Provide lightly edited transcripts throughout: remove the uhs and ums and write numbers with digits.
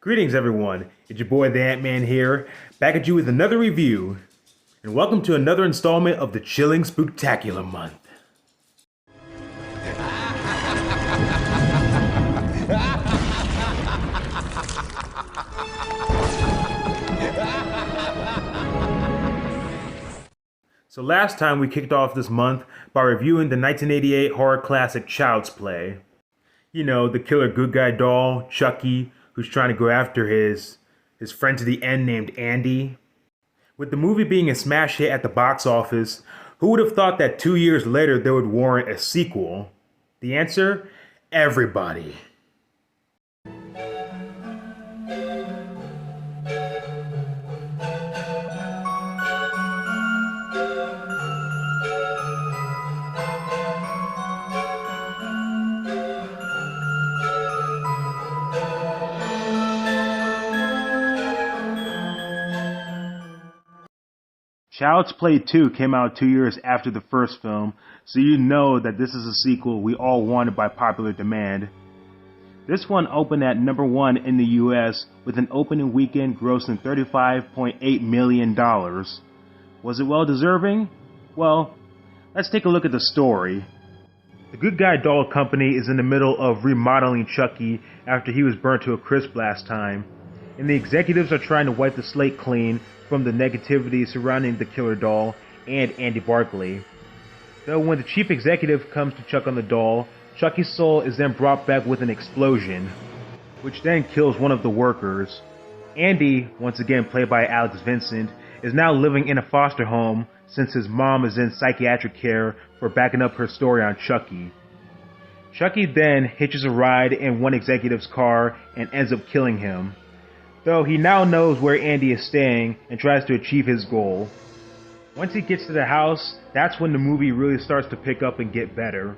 Greetings everyone, it's your boy the Antman here, back at you with another review, and welcome to another installment of the Chilling Spooktacular Month. So last time we kicked off this month by reviewing the 1988 horror classic Child's Play. You know, the killer good guy doll, Chucky, who's trying to go after his friend to the end named Andy. With the movie being a smash hit at the box office, who would have thought that 2 years later there would warrant a sequel? The answer? Everybody. Child's Play 2 came out 2 years after the first film, so you know that this is a sequel we all wanted by popular demand. This one opened at number 1 in the US with an opening weekend grossing $35.8 million. Was it well deserving? Well, let's take a look at the story. The Good Guy Doll Company is in the middle of remodeling Chucky after he was burnt to a crisp last time, and the executives are trying to wipe the slate clean from the negativity surrounding the killer doll and Andy Barkley. Though when the chief executive comes to check on the doll, Chucky's soul is then brought back with an explosion, which then kills one of the workers. Andy, once again played by Alex Vincent, is now living in a foster home since his mom is in psychiatric care for backing up her story on Chucky. Chucky then hitches a ride in one executive's car and ends up killing him, though he now knows where Andy is staying and tries to achieve his goal. Once he gets to the house, that's when the movie really starts to pick up and get better.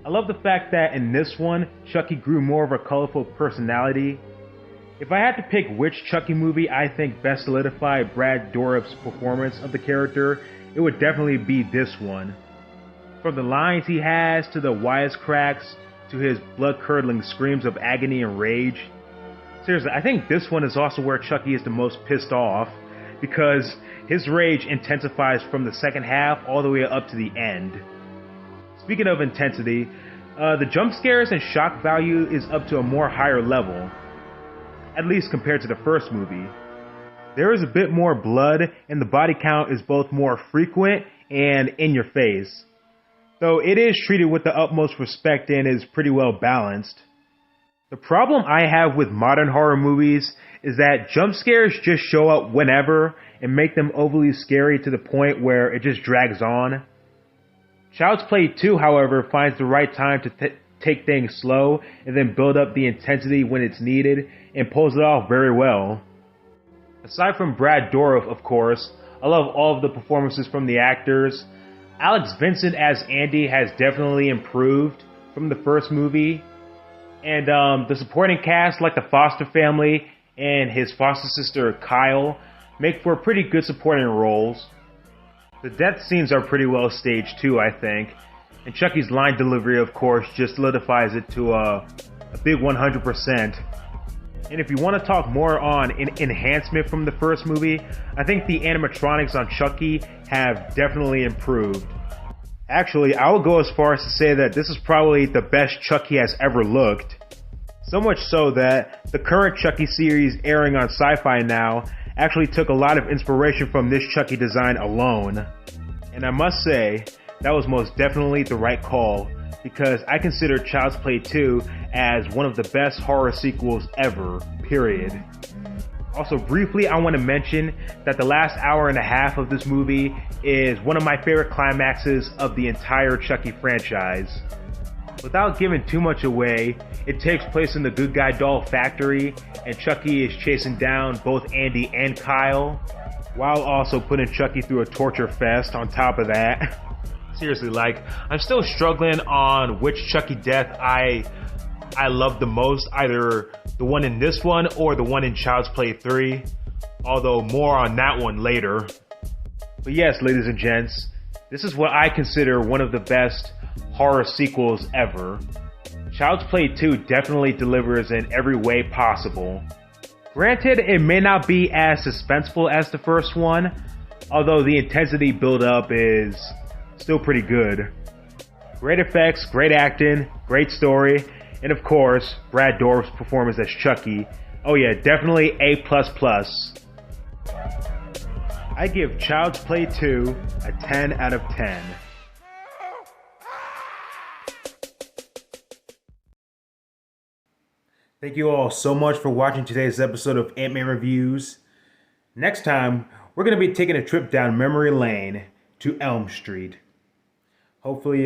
I love the fact that in this one, Chucky grew more of a colorful personality. If I had to pick which Chucky movie I think best solidified Brad Dourif's performance of the character, it would definitely be this one. From the lines he has, to the wisecracks, to his blood-curdling screams of agony and rage. Seriously, I think this one is also where Chucky is the most pissed off, because his rage intensifies from the second half all the way up to the end. Speaking of intensity, the jump scares and shock value is up to a more higher level, at least compared to the first movie. There is a bit more blood, and the body count is both more frequent and in your face, though it is treated with the utmost respect and is pretty well balanced. The problem I have with modern horror movies is that jump scares just show up whenever and make them overly scary to the point where it just drags on. Child's Play 2, however, finds the right time to take things slow and then build up the intensity when it's needed and pulls it off very well. Aside from Brad Dourif, of course, I love all of the performances from the actors. Alex Vincent as Andy has definitely improved from the first movie. And the supporting cast, like the Foster family and his foster sister Kyle, make for pretty good supporting roles. The death scenes are pretty well staged too, I think. And Chucky's line delivery, of course, just solidifies it to a big 100%. And if you want to talk more on an enhancement from the first movie, I think the animatronics on Chucky have definitely improved. Actually, I would go as far as to say that this is probably the best Chucky has ever looked. So much so that the current Chucky series airing on Sci-Fi now actually took a lot of inspiration from this Chucky design alone. And I must say, that was most definitely the right call, because I consider Child's Play 2 as one of the best horror sequels ever, period. Also, briefly, I want to mention that the last hour and a half of this movie is one of my favorite climaxes of the entire Chucky franchise. Without giving too much away, it takes place in the Good Guy Doll factory, and Chucky is chasing down both Andy and Kyle, while also putting Chucky through a torture fest on top of that. Seriously, like, I'm still struggling on which Chucky death I love the most, either the one in this one or the one in Child's Play 3, although more on that one later. But yes, ladies and gents, this is what I consider one of the best horror sequels ever. Child's Play 2 definitely delivers in every way possible. Granted, it may not be as suspenseful as the first one, although the intensity build-up is still pretty good. Great effects, great acting, great story, and of course, Brad Dourif's performance as Chucky. Oh yeah, definitely A++. I give Child's Play 2 a 10 out of 10. Thank you all so much for watching today's episode of Antman Reviews. Next time, we're going to be taking a trip down memory lane to Elm Street. Hopefully,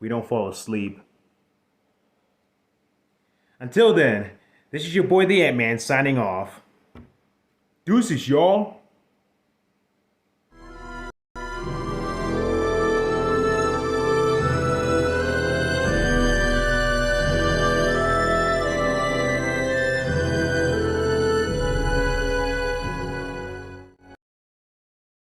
we don't fall asleep. Until then, this is your boy the Antman signing off. Deuces, y'all.